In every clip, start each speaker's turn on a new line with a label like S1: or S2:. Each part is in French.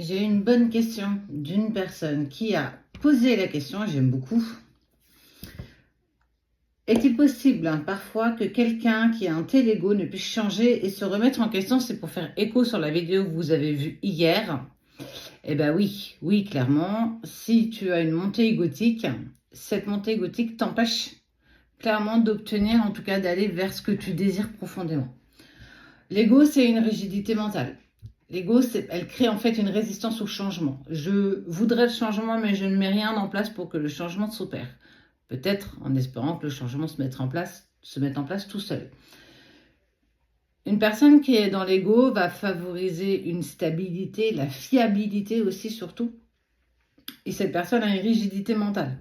S1: J'ai une bonne question d'une personne qui a posé la question, j'aime beaucoup. Est-il possible parfois que quelqu'un qui a un tel ego ne puisse changer et se remettre en question? C'est pour faire écho sur la vidéo que vous avez vue hier. Eh bien oui, oui, clairement, si tu as une montée égotique, cette montée égotique t'empêche clairement d'obtenir, en tout cas d'aller vers ce que tu désires profondément. L'ego, c'est une rigidité mentale. L'ego, elle crée en fait une résistance au changement. Je voudrais le changement, mais je ne mets rien en place pour que le changement s'opère. Peut-être en espérant que le changement se mette en place tout seul. Une personne qui est dans l'ego va favoriser une stabilité, la fiabilité aussi surtout. Et cette personne a une rigidité mentale.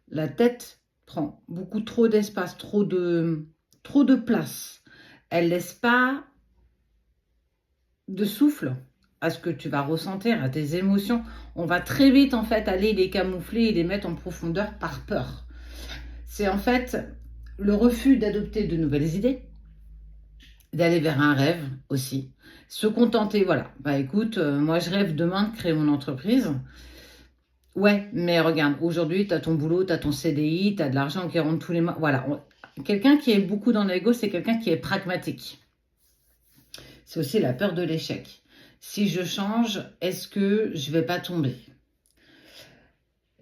S1: La tête prend beaucoup trop d'espace, trop de place. Elle ne laisse pas de souffle à ce que tu vas ressentir, à tes émotions. On va très vite en fait aller les camoufler et les mettre en profondeur par peur. C'est en fait le refus d'adopter de nouvelles idées, d'aller vers un rêve aussi, se contenter, voilà, bah écoute, moi je rêve demain de créer mon entreprise. Ouais, mais regarde, aujourd'hui tu as ton boulot, tu as ton CDI, tu as de l'argent qui rentre tous les mois. Voilà, quelqu'un qui est beaucoup dans l'ego, c'est quelqu'un qui est pragmatique. C'est aussi la peur de l'échec. Si je change, est-ce que je vais pas tomber?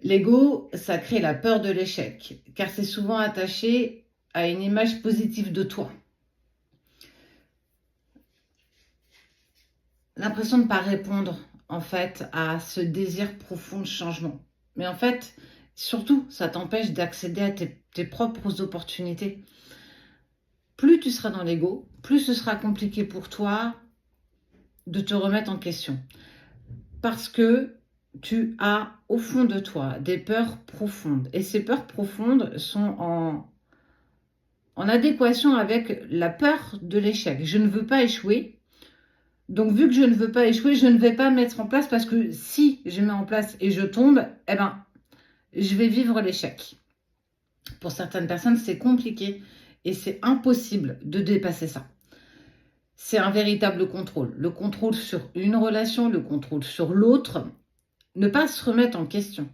S1: L'ego, ça crée la peur de l'échec, car c'est souvent attaché à une image positive de toi. L'impression de ne pas répondre, en fait, à ce désir profond de changement. Mais en fait, surtout, ça t'empêche d'accéder à tes propres opportunités. Plus tu seras dans l'ego, plus ce sera compliqué pour toi de te remettre en question. Parce que tu as au fond de toi des peurs profondes. Et ces peurs profondes sont en adéquation avec la peur de l'échec. Je ne veux pas échouer. Donc, vu que je ne veux pas échouer, je ne vais pas mettre en place parce que si je mets en place et je tombe, eh ben, je vais vivre l'échec. Pour certaines personnes, c'est compliqué et c'est impossible de dépasser ça. C'est un véritable contrôle. Le contrôle sur une relation, le contrôle sur l'autre. Ne pas se remettre en question.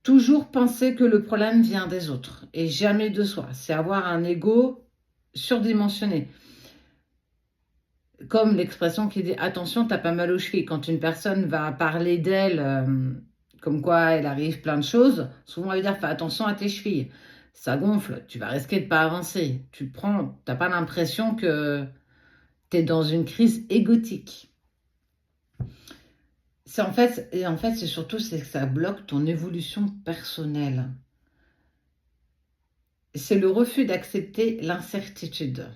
S1: Toujours penser que le problème vient des autres et jamais de soi. C'est avoir un ego surdimensionné. Comme l'expression qui dit « attention, t'as pas mal aux chevilles ». Quand une personne va parler d'elle, comme quoi elle arrive plein de choses, souvent elle va dire « fais attention à tes chevilles ». Ça gonfle, tu vas risquer de pas avancer. T'as pas l'impression que tu es dans une crise égotique. C'est surtout que ça bloque ton évolution personnelle. C'est le refus d'accepter l'incertitude.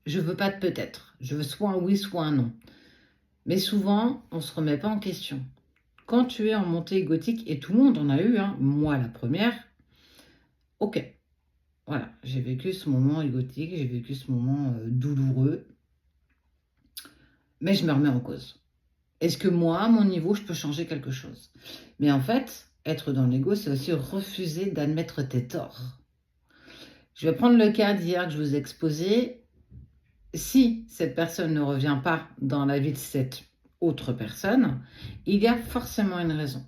S1: Je veux pas de peut-être. Je veux soit un oui, soit un non. Mais souvent, on se remet pas en question. Quand tu es en montée égotique, et tout le monde en a eu, hein, moi la première, ok, voilà, j'ai vécu ce moment égotique, j'ai vécu ce moment douloureux, mais je me remets en cause. Est-ce que moi, à mon niveau, je peux changer quelque chose? Mais en fait, être dans l'ego, c'est aussi refuser d'admettre tes torts. Je vais prendre le cas d'hier que je vous ai exposé. Si cette personne ne revient pas dans la vie de cette autre personne, il y a forcément une raison.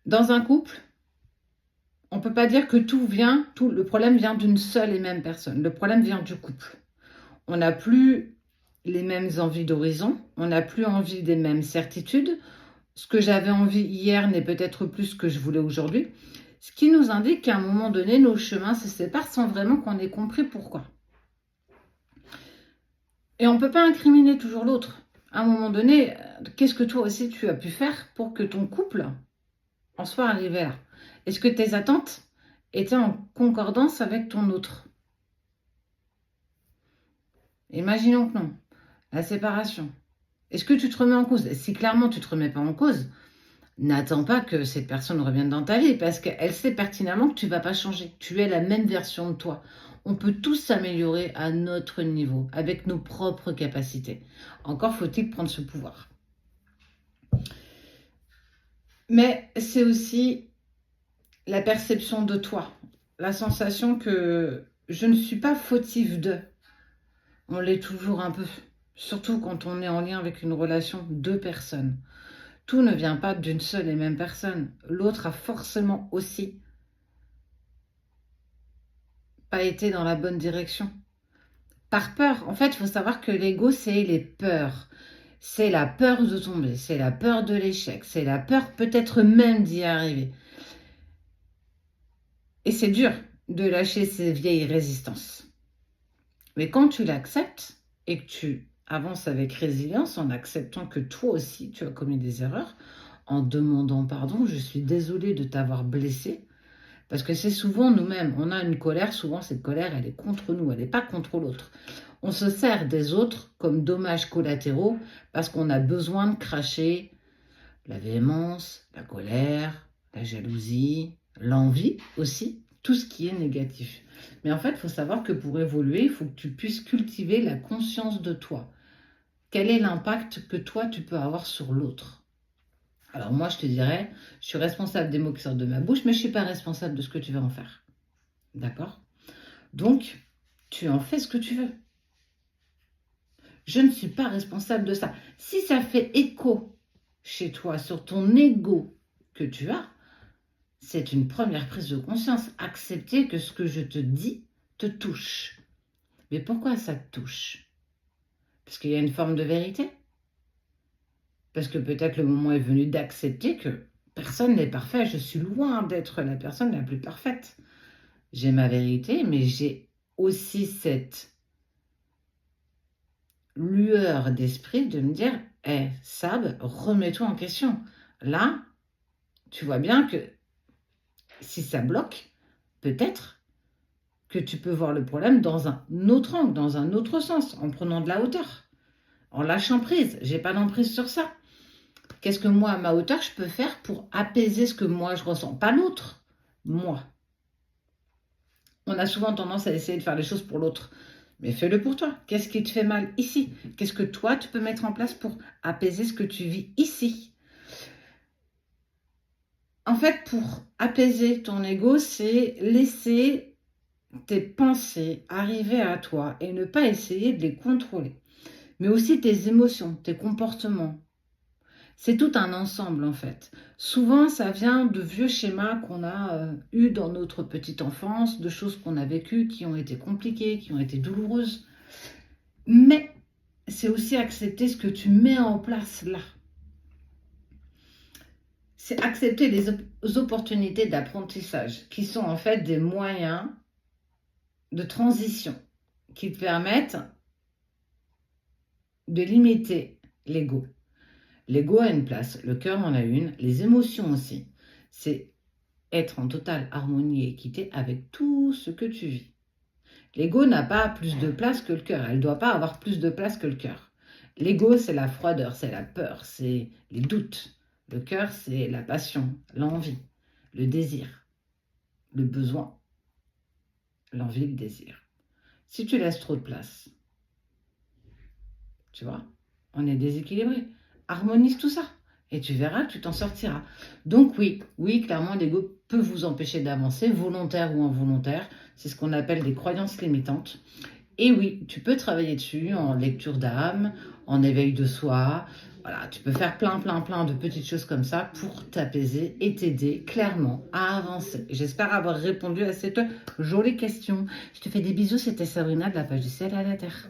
S1: Dans un couple, on ne peut pas dire que le problème vient d'une seule et même personne. Le problème vient du couple. On n'a plus les mêmes envies d'horizon, on n'a plus envie des mêmes certitudes. Ce que j'avais envie hier n'est peut-être plus ce que je voulais aujourd'hui. Ce qui nous indique qu'à un moment donné, nos chemins se séparent sans vraiment qu'on ait compris pourquoi. Et on ne peut pas incriminer toujours l'autre. À un moment donné, qu'est-ce que toi aussi tu as pu faire pour que ton couple en soit arrivé là? Est-ce que tes attentes étaient en concordance avec ton autre? Imaginons que non. La séparation. Est-ce que tu te remets en cause? Si clairement tu ne te remets pas en cause, n'attends pas que cette personne revienne dans ta vie parce qu'elle sait pertinemment que tu ne vas pas changer. Tu es la même version de toi. On peut tous s'améliorer à notre niveau, avec nos propres capacités. Encore faut-il prendre ce pouvoir. Mais c'est aussi la perception de toi, la sensation que je ne suis pas fautive de. On l'est toujours un peu. Surtout quand on est en lien avec une relation de personnes. Tout ne vient pas d'une seule et même personne. L'autre a forcément aussi pas été dans la bonne direction. Par peur. En fait, il faut savoir que l'ego, c'est les peurs. C'est la peur de tomber, c'est la peur de l'échec, c'est la peur peut-être même d'y arriver. Et c'est dur de lâcher ces vieilles résistances. Mais quand tu l'acceptes et que tu avances avec résilience en acceptant que toi aussi tu as commis des erreurs, en demandant pardon, je suis désolée de t'avoir blessé, parce que c'est souvent nous-mêmes, on a une colère, souvent cette colère elle est contre nous, elle n'est pas contre l'autre. On se sert des autres comme dommages collatéraux parce qu'on a besoin de cracher la véhémence, la colère, la jalousie, l'envie aussi, tout ce qui est négatif. Mais en fait, il faut savoir que pour évoluer, il faut que tu puisses cultiver la conscience de toi. Quel est l'impact que toi, tu peux avoir sur l'autre? Alors moi, je te dirais, je suis responsable des mots qui sortent de ma bouche, mais je ne suis pas responsable de ce que tu vas en faire. D'accord? Donc, tu en fais ce que tu veux. Je ne suis pas responsable de ça. Si ça fait écho chez toi sur ton ego que tu as, c'est une première prise de conscience. Accepter que ce que je te dis te touche. Mais pourquoi ça te touche? Parce qu'il y a une forme de vérité? Parce que peut-être le moment est venu d'accepter que personne n'est parfait. Je suis loin d'être la personne la plus parfaite. J'ai ma vérité, mais j'ai aussi cette lueur d'esprit de me dire hey, Sab, remets-toi en question. Là, tu vois bien que si ça bloque, peut-être que tu peux voir le problème dans un autre angle, dans un autre sens, en prenant de la hauteur, en lâchant prise. J'ai pas d'emprise sur ça. Qu'est-ce que moi, à ma hauteur, je peux faire pour apaiser ce que moi, je ressens? Pas l'autre, moi. On a souvent tendance à essayer de faire les choses pour l'autre. Mais fais-le pour toi. Qu'est-ce qui te fait mal ici? Qu'est-ce que toi, tu peux mettre en place pour apaiser ce que tu vis ici? En fait, pour apaiser ton ego, c'est laisser tes pensées arriver à toi et ne pas essayer de les contrôler. Mais aussi tes émotions, tes comportements. C'est tout un ensemble en fait. Souvent, ça vient de vieux schémas qu'on a eus dans notre petite enfance, de choses qu'on a vécues qui ont été compliquées, qui ont été douloureuses. Mais c'est aussi accepter ce que tu mets en place là. C'est accepter les opportunités d'apprentissage qui sont en fait des moyens de transition qui te permettent de limiter l'ego. L'ego a une place, le cœur en a une, les émotions aussi. C'est être en totale harmonie et équité avec tout ce que tu vis. L'ego n'a pas plus de place que le cœur. Elle ne doit pas avoir plus de place que le cœur. L'ego, c'est la froideur, c'est la peur, c'est les doutes. Le cœur, c'est la passion, l'envie, le désir, le besoin, l'envie, le désir. Si tu laisses trop de place, tu vois, on est déséquilibré. Harmonise tout ça et tu verras que tu t'en sortiras. Donc oui, clairement, l'ego peut vous empêcher d'avancer, volontaire ou involontaire. C'est ce qu'on appelle des croyances limitantes. Et oui, tu peux travailler dessus en lecture d'âme, en éveil de soi. Voilà, tu peux faire plein de petites choses comme ça pour t'apaiser et t'aider clairement à avancer. J'espère avoir répondu à cette jolie question. Je te fais des bisous, c'était Sabrina de la page du ciel à la terre.